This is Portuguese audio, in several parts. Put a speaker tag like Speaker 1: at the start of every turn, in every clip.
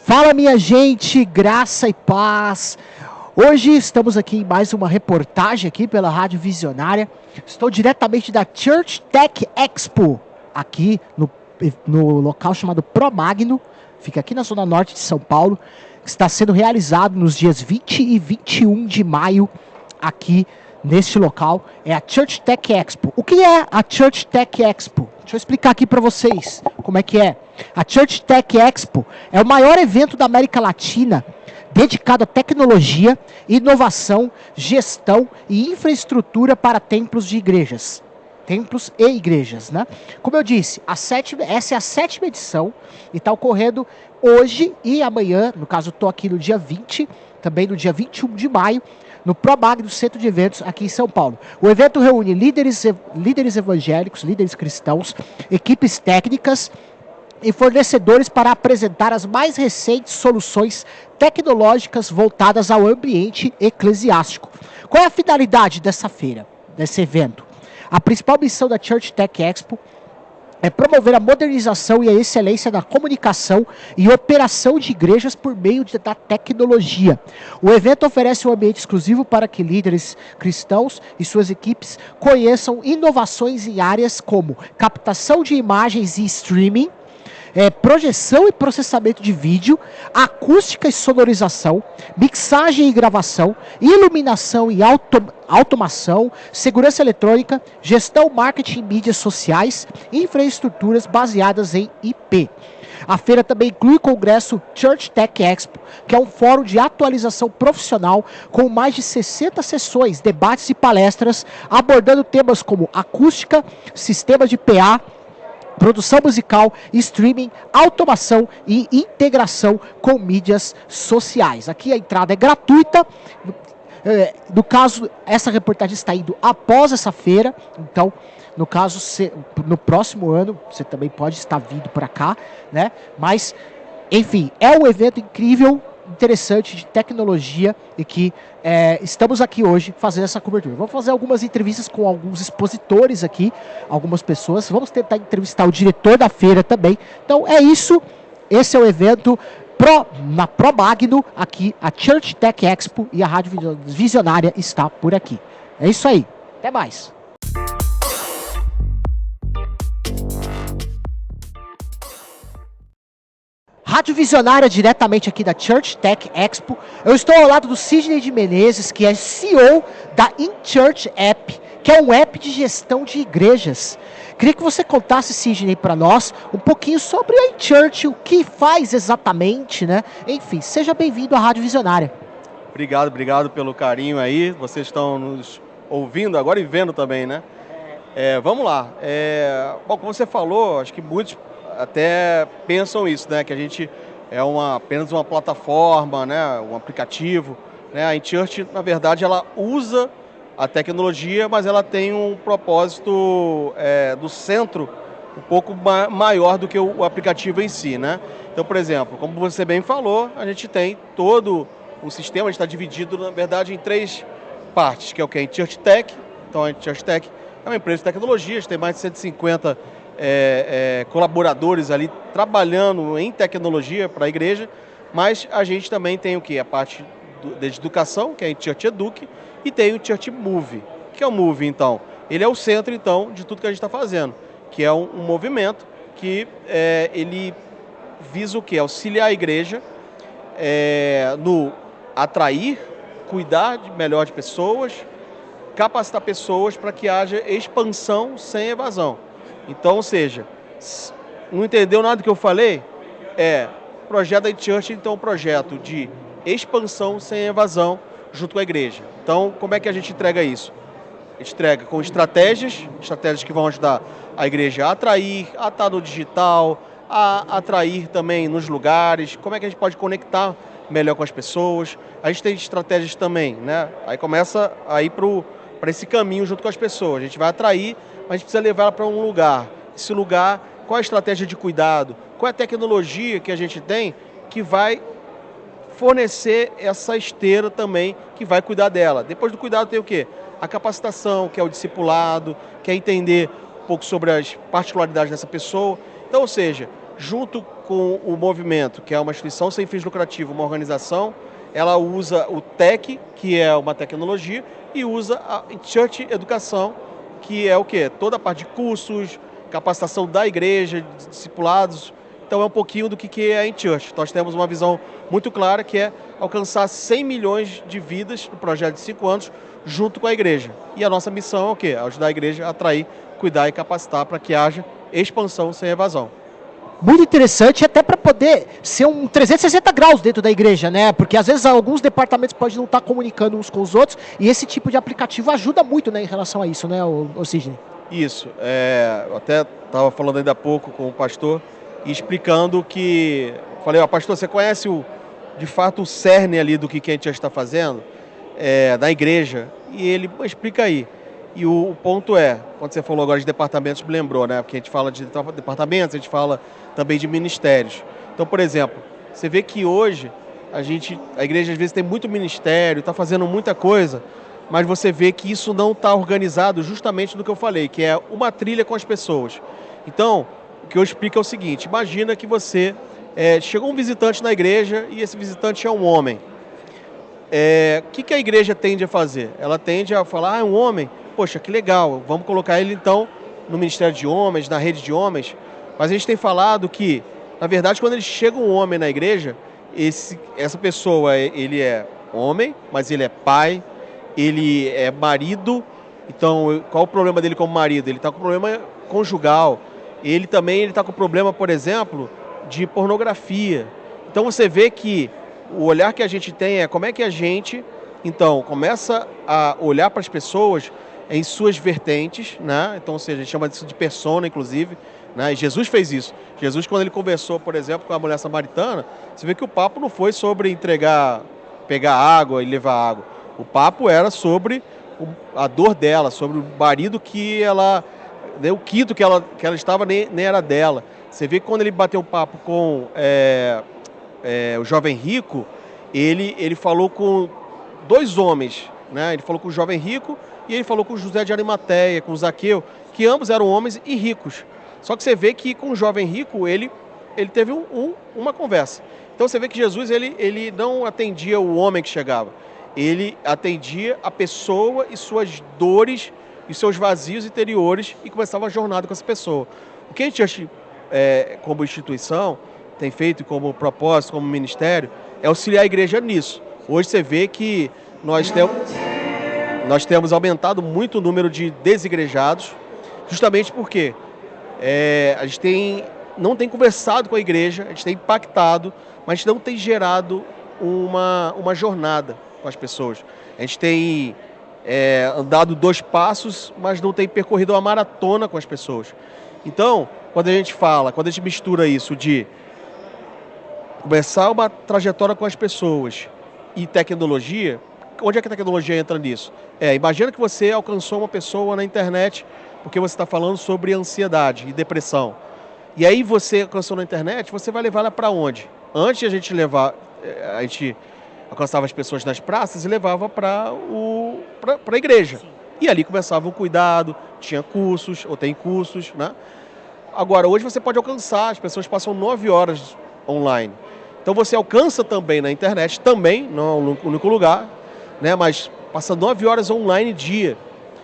Speaker 1: Fala, minha gente, graça e paz. Hoje estamos aqui em mais uma reportagem aqui pela Rádio Visionária. Estou diretamente da Church Tech Expo, aqui no local chamado Promagno, fica aqui na zona norte de São Paulo, que está sendo realizado nos dias 20 e 21 de maio, aqui neste local. É a Church Tech Expo. O que é a Church Tech Expo? Deixa eu explicar aqui para vocês como é que é. A Church Tech Expo é o maior evento da América Latina dedicado à tecnologia, inovação, gestão e infraestrutura para templos de igrejas. Templos e igrejas, né? Como eu disse, essa é a 7ª edição e está ocorrendo hoje e amanhã. No caso, estou aqui no dia 20, também no dia 21 de maio, no Promagno Centro de Eventos, aqui em São Paulo. O evento reúne líderes evangélicos, líderes cristãos, equipes técnicas e fornecedores para apresentar as mais recentes soluções tecnológicas voltadas ao ambiente eclesiástico. Qual é a finalidade dessa feira, desse evento? A principal missão da Church Tech Expo é promover a modernização e a excelência na comunicação e operação de igrejas por meio da tecnologia. O evento oferece um ambiente exclusivo para que líderes cristãos e suas equipes conheçam inovações em áreas como captação de imagens e streaming, projeção e processamento de vídeo, acústica e sonorização, mixagem e gravação, iluminação e automação, segurança eletrônica, gestão, marketing e mídias sociais, infraestruturas baseadas em IP. A feira também inclui o congresso Church Tech Expo, que é um fórum de atualização profissional com mais de 60 sessões, debates e palestras abordando temas como acústica, sistemas de PA, produção musical, streaming, automação e integração com mídias sociais. Aqui a entrada é gratuita. No caso, essa reportagem está indo após essa feira. Então, no caso, no próximo ano, você também pode estar vindo para cá, né? Mas, enfim, é um evento incrível, interessante, de tecnologia, e que estamos aqui hoje fazendo essa cobertura. Vamos fazer algumas entrevistas com alguns expositores aqui, algumas pessoas. Vamos tentar entrevistar o diretor da feira também. Então é isso, esse é o evento na Promagno, aqui a Church Tech Expo, e a Rádio Visionária está por aqui. É isso aí, até mais. Rádio Visionária, diretamente aqui da Church Tech Expo. Eu estou ao lado do Sidney de Menezes, que é CEO da InChurch App, que é um app de gestão de igrejas. Queria que você contasse, Sidney, para nós um pouquinho sobre a InChurch, o que faz exatamente, né? Enfim, seja bem-vindo à Rádio Visionária.
Speaker 2: Obrigado pelo carinho aí. Vocês estão nos ouvindo agora e vendo também, né? Vamos lá. Bom, como você falou, acho que muitos até pensam isso, né? Que a gente é apenas uma plataforma, né? Um aplicativo, né? A InChurch, na verdade, ela usa a tecnologia, mas ela tem um propósito do centro um pouco maior do que o aplicativo em si, né? Então, por exemplo, como você bem falou, a gente tem todo o sistema, a gente está dividido, na verdade, em 3 partes, que é o que? A InChurch Tech. Então, a InChurch Tech é uma empresa de tecnologia, a gente tem mais de 150 colaboradores ali trabalhando em tecnologia para a igreja, mas a gente também tem o que? A parte de educação, que é a InChurch Eduque, e tem o InChurch Move. O que é o Move, então? Ele é o centro, então, de tudo que a gente está fazendo, que é um movimento que ele visa o quê? Auxiliar a igreja no atrair, cuidar melhor de pessoas, capacitar pessoas para que haja expansão sem evasão. Então, ou seja, não entendeu nada do que eu falei? O projeto da InChurch, então, é um projeto de expansão sem evasão junto com a igreja. Então, como é que a gente entrega isso? A gente entrega com estratégias que vão ajudar a igreja a atrair, a estar no digital, a atrair também nos lugares, como é que a gente pode conectar melhor com as pessoas. A gente tem estratégias também, né? Aí começa a ir para esse caminho junto com as pessoas. A gente vai atrair, mas a gente precisa levar ela para um lugar. Esse lugar, qual a estratégia de cuidado? Qual é a tecnologia que a gente tem que vai fornecer essa esteira também, que vai cuidar dela? Depois do cuidado tem o quê? A capacitação, que é o discipulado, que é entender um pouco sobre as particularidades dessa pessoa. Então, ou seja, junto com o movimento, que é uma instituição sem fins lucrativos, uma organização, ela usa o TEC, que é uma tecnologia, e usa a Church Educação, que é o quê? Toda a parte de cursos, capacitação da igreja, de discipulados. Então é um pouquinho do que é a InChurch. Nós temos uma visão muito clara que é alcançar 100 milhões de vidas no projeto de 5 anos junto com a igreja. E a nossa missão é o quê? Ajudar a igreja a atrair, cuidar e capacitar para que haja expansão sem evasão.
Speaker 1: Muito interessante, até para poder ser um 360 graus dentro da igreja, né? Porque às vezes alguns departamentos podem não estar comunicando uns com os outros e esse tipo de aplicativo ajuda muito, né, em relação a isso, né, o Sidney?
Speaker 2: Isso. Eu até estava falando ainda há pouco com o pastor e explicando que... Falei, pastor, você conhece de fato o cerne ali do que a gente já está fazendo da igreja? E ele explica aí. E o ponto quando você falou agora de departamentos, me lembrou, né? Porque a gente fala de departamentos, a gente fala também de ministérios. Então, por exemplo, você vê que hoje a igreja às vezes tem muito ministério, está fazendo muita coisa, mas você vê que isso não está organizado justamente no que eu falei, que é uma trilha com as pessoas. Então, o que eu explico é o seguinte, imagina que você chegou um visitante na igreja e esse visitante é um homem. O que a igreja tende a fazer? Ela tende a falar, é um homem, poxa, que legal, vamos colocar ele então no Ministério de Homens, na rede de homens. Mas a gente tem falado que, na verdade, quando ele chega um homem na igreja, essa pessoa, ele é homem, mas ele é pai, ele é marido. Então, qual o problema dele como marido? Ele está com problema conjugal. Ele também está com problema, por exemplo, de pornografia. Então, você vê que o olhar que a gente tem é como é que a gente, então, começa a olhar para as pessoas em suas vertentes, né? Então, ou seja, a gente chama isso de persona, inclusive, né? E Jesus fez isso. Jesus, quando ele conversou, por exemplo, com a mulher samaritana, você vê que o papo não foi sobre pegar água e levar água. O papo era sobre a dor dela, sobre o marido que ela, o quinto que ela estava nem era dela. Você vê que quando ele bateu um papo com o jovem rico, ele falou com 2 homens, né? Ele falou com o jovem rico e ele falou com José de Arimateia, com Zaqueu, que ambos eram homens e ricos. Só que você vê que com o jovem rico ele teve uma conversa. Então você vê que Jesus ele não atendia o homem que chegava, ele atendia a pessoa e suas dores e seus vazios interiores e começava a jornada com essa pessoa. O que a gente, como instituição, tem feito como propósito, como ministério, é auxiliar a igreja nisso. Hoje você vê que nós temos aumentado muito o número de desigrejados, justamente porque a gente não tem conversado com a igreja, a gente tem impactado, mas a gente não tem gerado uma jornada com as pessoas. A gente tem andado 2 passos, mas não tem percorrido uma maratona com as pessoas. Então, quando a gente mistura isso de começar uma trajetória com as pessoas e tecnologia, onde é que a tecnologia entra nisso? Imagina que você alcançou uma pessoa na internet porque você está falando sobre ansiedade e depressão. E aí você alcançou na internet, você vai levar ela para onde? Antes a gente alcançava as pessoas nas praças e levava para a igreja. Sim. E ali começava o cuidado, tinha cursos, ou tem cursos, né? Agora, hoje você pode alcançar, as pessoas passam 9 horas online. Então você alcança também na internet, também, não é o único lugar, né? Mas passa 9 horas online dia.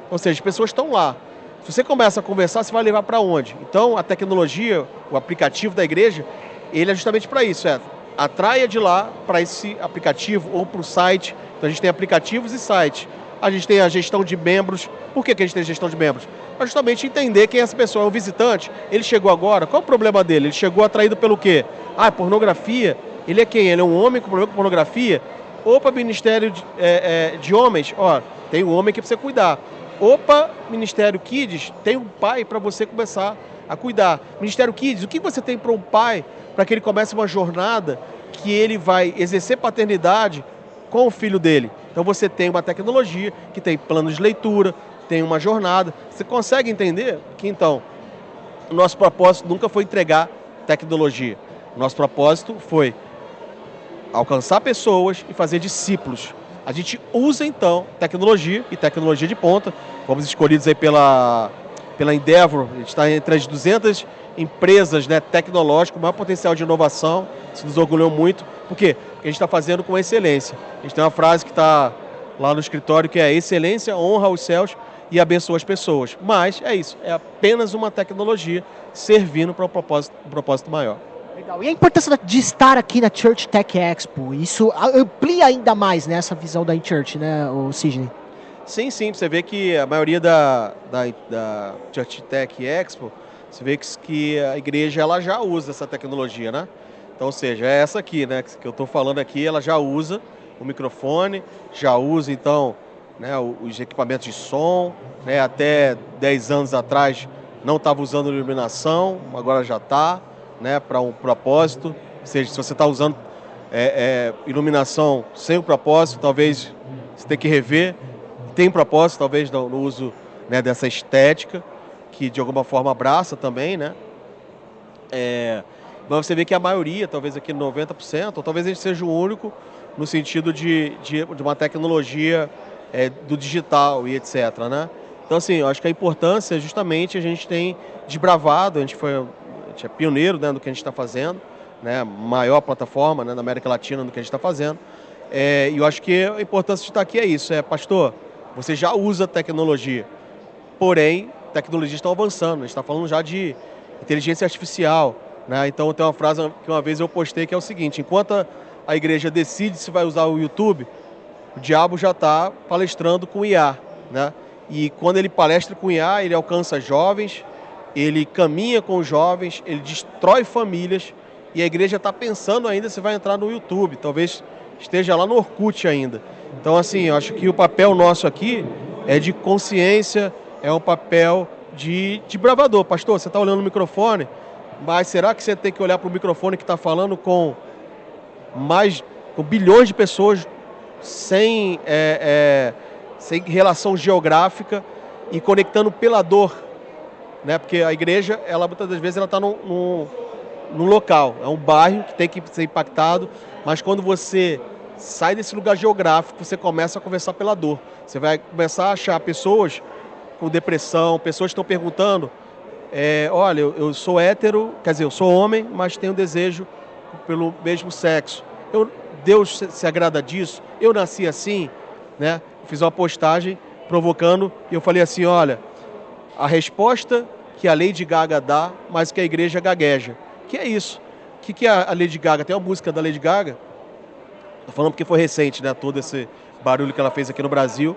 Speaker 2: Ou seja, as pessoas estão lá. Se você começa a conversar, você vai levar para onde? Então, a tecnologia, o aplicativo da igreja, ele é justamente para isso, atraia de lá para esse aplicativo ou para o site. Então, a gente tem aplicativos e sites. A gente tem a gestão de membros. Por que a gente tem gestão de membros? Para justamente entender quem essa pessoa é, o visitante. Ele chegou agora, qual é o problema dele? Ele chegou atraído pelo quê? Pornografia. Ele é quem? Ele é um homem com problema com pornografia? Opa, Ministério de Homens, tem um homem que precisa cuidar. Opa, Ministério Kids, tem um pai para você começar a cuidar. Ministério Kids, o que você tem para um pai para que ele comece uma jornada que ele vai exercer paternidade com o filho dele? Então você tem uma tecnologia que tem planos de leitura, tem uma jornada. Você consegue entender que então o nosso propósito nunca foi entregar tecnologia. O nosso propósito foi alcançar pessoas e fazer discípulos. A gente usa, então, tecnologia e tecnologia de ponta. Fomos escolhidos aí pela pela Endeavor, a gente está entre as 200 empresas, né, tecnológicas, com maior potencial de inovação, isso nos orgulhou muito. Por quê? Porque a gente está fazendo com excelência. A gente tem uma frase que está lá no escritório que é: excelência honra os céus e abençoa as pessoas. Mas é isso, é apenas uma tecnologia servindo para um propósito maior.
Speaker 1: Legal. E a importância de estar aqui na Church Tech Expo? Isso amplia ainda mais, né, essa visão da InChurch, né, o Sidney?
Speaker 2: Sim, você vê que a maioria da Church Tech Expo, você vê que a igreja ela já usa essa tecnologia, né? Então, ou seja, é essa aqui, né, que eu estou falando aqui, ela já usa o microfone, já usa, então, né, os equipamentos de som, né, até 10 anos atrás não estava usando iluminação, agora já está, né, para um propósito. Ou seja, se você está usando iluminação sem o propósito, talvez você tenha que rever. Tem propósito, talvez, no uso, né, dessa estética, que de alguma forma abraça também, né? Mas você vê que a maioria, talvez aqui 90%, ou talvez ele seja o único, no sentido de uma tecnologia do digital e etc, né? Então, assim, eu acho que a importância, justamente, a gente tem desbravado, a gente é pioneiro, né, do que a gente está fazendo, né, maior plataforma, né, na América Latina do que a gente está fazendo. E eu acho que a importância de estar aqui é isso, pastor, você já usa tecnologia, porém, tecnologias estão avançando, a gente está falando já de inteligência artificial, né? Então tem uma frase que uma vez eu postei que é o seguinte: enquanto a igreja decide se vai usar o YouTube, o diabo já está palestrando com IA, né? E quando ele palestra com IA, ele alcança jovens, ele caminha com os jovens, ele destrói famílias, e a igreja está pensando ainda se vai entrar no YouTube, talvez esteja lá no Orkut ainda. Então, assim, eu acho que o papel nosso aqui é de consciência, é um papel de bravador. Pastor, você está olhando no microfone, mas será que você tem que olhar para o microfone que está falando com bilhões de pessoas sem relação geográfica e conectando pela dor, né? Porque a igreja, ela muitas das vezes ela está num local, é um bairro que tem que ser impactado, mas quando você sai desse lugar geográfico, você começa a conversar pela dor. Você vai começar a achar pessoas com depressão, pessoas que estão perguntando, olha, eu sou hétero, quer dizer, eu sou homem, mas tenho desejo pelo mesmo sexo. Deus se agrada disso? Eu nasci assim, né? Fiz uma postagem provocando e eu falei assim: olha, a resposta que a Lady Gaga dá, mas que a igreja gagueja. Que é isso? O que é a Lady Gaga? Tem uma música da Lady Gaga, tô falando porque foi recente, né? Todo esse barulho que ela fez aqui no Brasil.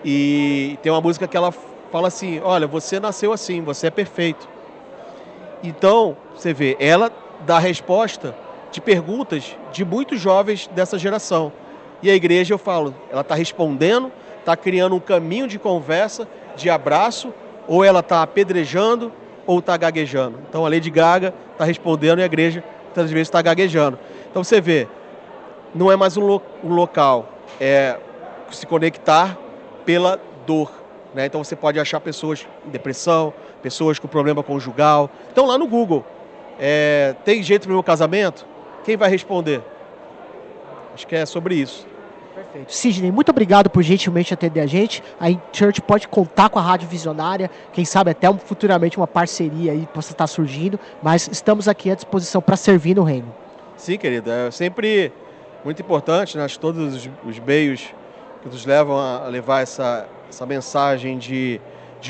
Speaker 2: E tem uma música que ela fala assim: olha, você nasceu assim, você é perfeito. Então, você vê, ela dá a resposta de perguntas de muitos jovens dessa geração. E a igreja, eu falo, ela está respondendo, está criando um caminho de conversa, de abraço, ou ela está apedrejando, ou está gaguejando. Então a Lady Gaga está respondendo e a igreja, muitas vezes, está gaguejando. Então você vê, não é mais um local, é se conectar pela dor, né? Então você pode achar pessoas em depressão, pessoas com problema conjugal. Então lá no Google, tem jeito para o meu casamento? Quem vai responder? Acho que é sobre isso.
Speaker 1: Perfeito. Sidney, muito obrigado por gentilmente atender a gente. A InChurch pode contar com a Rádio Visionária, quem sabe até futuramente uma parceria aí possa estar surgindo, mas estamos aqui à disposição para servir no reino.
Speaker 2: Sim, querido, é sempre muito importante, né? Todos os meios que nos levam a levar essa mensagem de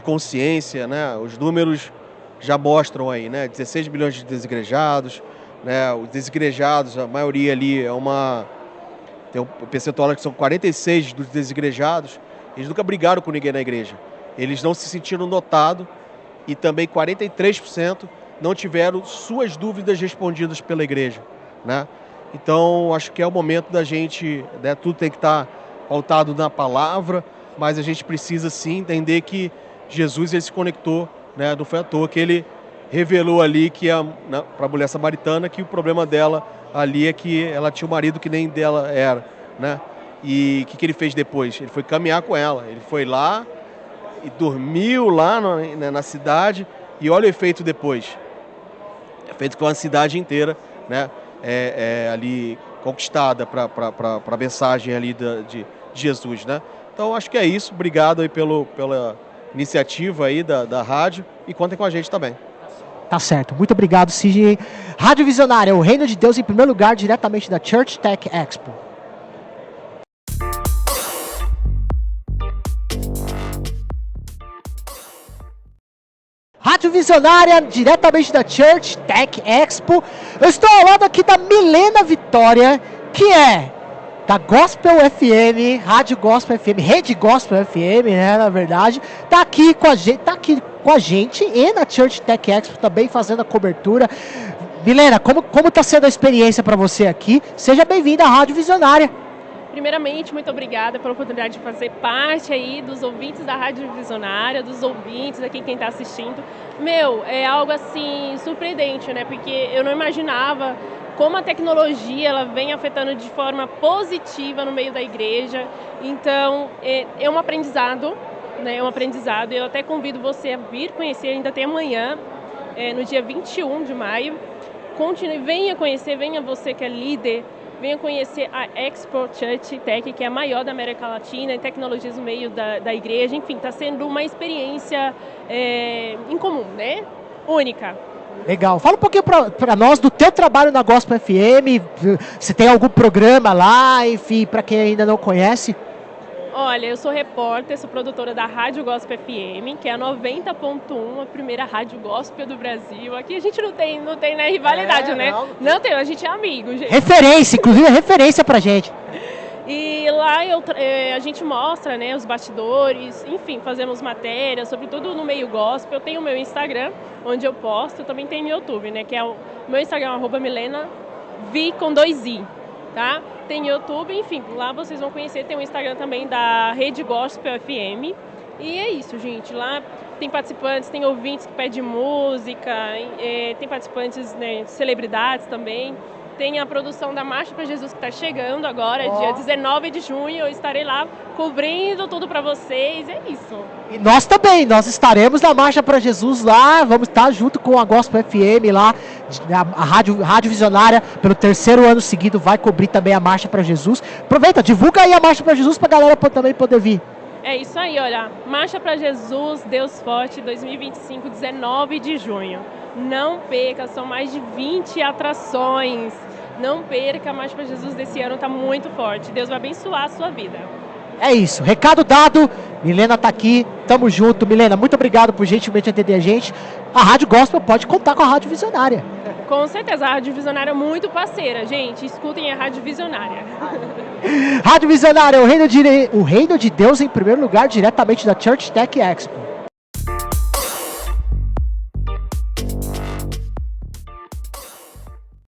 Speaker 2: consciência, né? Os números já mostram aí, né? 16 milhões de desigrejados, né? Os desigrejados, a maioria ali tem um percentual que são 46 dos desigrejados, eles nunca brigaram com ninguém na igreja. Eles não se sentiram notados e também 43% não tiveram suas dúvidas respondidas pela igreja, né? Então, acho que é o momento da gente, né, tudo tem que estar pautado na palavra, mas a gente precisa sim entender que Jesus ele se conectou, né? Não foi à toa que ele revelou ali que para a mulher samaritana que o problema dela ali é que ela tinha um marido que nem dela era, né? E o que ele fez depois? Ele foi caminhar com ela, ele foi lá e dormiu lá na cidade e olha o efeito depois. É feito com a cidade inteira, né? Ali conquistada para a mensagem ali de Jesus, né? Então acho que é isso. Obrigado aí pela iniciativa aí da rádio e contem com a gente também.
Speaker 1: Tá certo. Muito obrigado, Sidney. Rádio Visionária, o reino de Deus em primeiro lugar, diretamente da Church Tech Expo. Rádio Visionária, diretamente da Church Tech Expo. Eu estou ao lado aqui da Milena Vitória, que é da Gospel FM, Rádio Gospel FM, Rede Gospel FM, né, na verdade. Tá aqui com a gente e na Church Tech Expo também fazendo a cobertura. Milena, como tá sendo a experiência para você aqui? Seja bem-vinda à Rádio Visionária.
Speaker 3: Primeiramente, muito obrigada pela oportunidade de fazer parte aí dos ouvintes da Rádio Visionária, dos ouvintes aqui, quem está assistindo. É algo assim surpreendente, né? Porque eu não imaginava como a tecnologia ela vem afetando de forma positiva no meio da igreja. Então, é um aprendizado, né? É um aprendizado. Eu até convido você a vir conhecer, ainda tem amanhã, no dia 21 de maio. Continue, venha conhecer, venha você que é líder, venha conhecer a Expo Church Tech, que é a maior da América Latina, em tecnologias no meio da igreja. Enfim, está sendo uma experiência incomum, né? Única.
Speaker 1: Legal. Fala um pouquinho para nós do teu trabalho na Gospel FM, se tem algum programa lá, enfim, para quem ainda não conhece.
Speaker 3: Olha, eu sou repórter, sou produtora da Rádio Gospel FM, que é a 90.1, a primeira rádio gospel do Brasil. Aqui a gente não tem né, rivalidade, né? Não tem, a gente é amigo. Gente.
Speaker 1: Referência, inclusive é referência pra gente.
Speaker 3: E lá a gente mostra, né, os bastidores, enfim, fazemos matérias, sobretudo no meio gospel. Eu tenho o meu Instagram, onde eu posto, também tem no YouTube, né, que é o meu Instagram, @MilenaVi com 2 I, tá? Tem YouTube, enfim, lá vocês vão conhecer, tem o Instagram também da Rede Gospel FM. E é isso, gente, lá tem participantes, tem ouvintes que pedem música, tem participantes, né, celebridades também. Tem a produção da Marcha para Jesus que está chegando agora, dia 19 de junho, eu estarei lá cobrindo tudo para vocês, é isso.
Speaker 1: E nós também, nós estaremos na Marcha para Jesus lá, vamos estar junto com a Gospel FM lá, a Rádio Visionária, pelo 3º ano seguido, vai cobrir também a Marcha para Jesus. Aproveita, divulga aí a Marcha para Jesus para a galera também poder vir.
Speaker 3: É isso aí, olha, Marcha para Jesus, Deus Forte, 2025, 19 de junho. Não perca, são mais de 20 atrações. Não perca, a Marcha para Jesus desse ano está muito forte. Deus vai abençoar a sua vida.
Speaker 1: É isso, recado dado, Milena tá aqui, tamo junto. Milena, muito obrigado por gentilmente atender a gente. A Rádio Gospel pode contar com a Rádio Visionária.
Speaker 3: Com certeza, a Rádio Visionária é muito parceira, gente. Escutem a Rádio Visionária.
Speaker 1: Rádio Visionária, o reino de Deus em primeiro lugar, diretamente da Church Tech Expo.